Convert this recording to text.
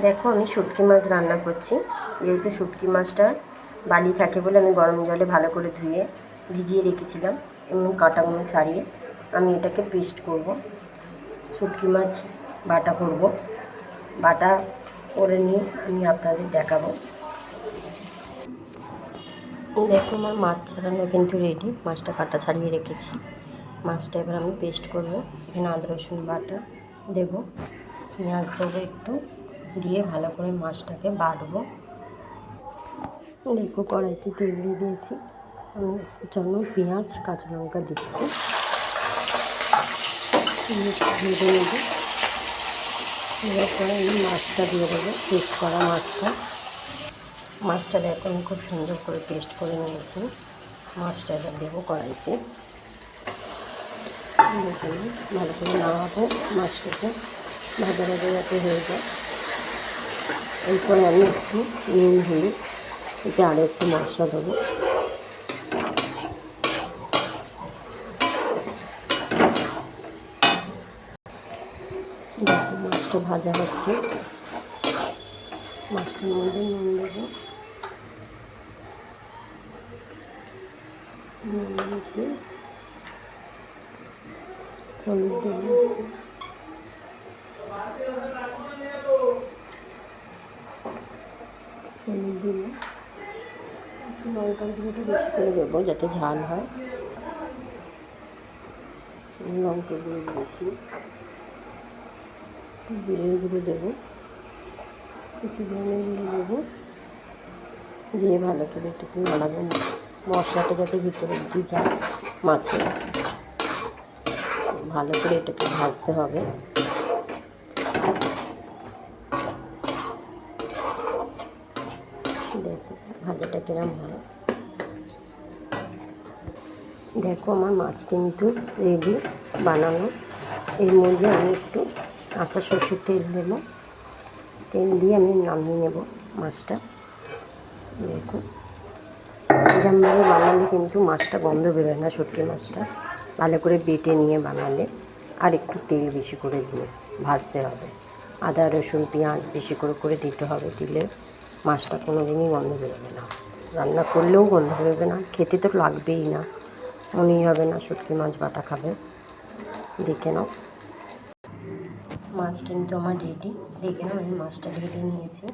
দেখো আমি শুটকি মাছ রান্না করছি। যেহেতু শুটকি মাছটার বালি থাকে বলে আমি গরম জলে ভালো করে ধুয়ে ভিজিয়ে রেখেছিলাম এবং কাঁটাগুলো ছাড়িয়ে আমি এটাকে পেস্ট করব। শুটকি মাছ বাটা করব, বাটা করে নিয়ে আমি আপনাদের দেখাবো। দেখো আমার মাছ ছাড়ানো কিন্তু রেডি, মাছটা কাটা ছাড়িয়ে রেখেছি। মাছটা এবার আমি পেস্ট করব। এখানে আদা রসুন বাটা দেবো, পেঁয়াজ দেবো একটু, দিয়ে ভালো করে মাছটাকে বাটবো। দেখো কড়াইতে তেল দিয়ে দিয়েছি, আমি জন্য পেঁয়াজ কাঁচা লঙ্কা দিচ্ছি, ভেজে নেব। এরপরে আমি মাছটা দিয়ে দেবো, পেস্ট করা মাছটা দেখো আমি খুব সুন্দর করে পেস্ট করে নিয়েছি। মাছটা এবার দেবো কড়াইতে, দেখুন ভালো করে নাড়াবো মাছটাকে, ভাজা ভাজা যাতে হয়ে যায়। এরপরে আমি একটু নুন হলুদ এতে আরও একটু মশলা দেবো। দেখো মাছটা ভাজা হচ্ছে, মাছটার মধ্যে নুন দেবো, নুন দিয়েছি, হলুদ দেবো, হলুদ দিলে একটু লঙ্কার গুঁড়োটা বেশি করে দেবো যাতে ঝাল হয়। লঙ্কার গুঁড়ো দিয়েছি, জিরের গুঁড়ো দেবো, একটু ধনের গুঁড়ো দেবো, দিয়ে ভালো করে একটু নাড়াবো। মশলাটা যাতে ভিতরে দিয়ে যায় মাছে, ভালো করে এটাকে ভাজতে হবে। দেখো ভাজাটা কিরম হয়। দেখো আমার মাছ কিন্তু রেডি বানানো। এর মধ্যে আমি একটু কাঁচা সরষের তেল দেবো, তেল দিয়ে আমি নামিয়ে নেব মাছটা। দেখো এরকমভাবে বানালে কিন্তু মাছটা গন্ধ বেরোয় না, শুটকি মাছটা ভালো করে বেটে নিয়ে বানালে আর একটু তেল বেশি করে দিয়ে ভাজতে হবে। আদা রসুন পেঁয়াজ বেশি করে দিতে হবে, দিলে মাছটা কোনো দিনই গন্ধ বেরোবে না, রান্না করলেও গন্ধ বেরোবে না, খেতে তো লাগবেই না, মনেই হবে না শুটকি মাছ বাটা খাবে। দেখে নাও মাছ কিন্তু আমার রেডি, দেখে নাও আমি মাছটা ঢেকে নিয়েছি।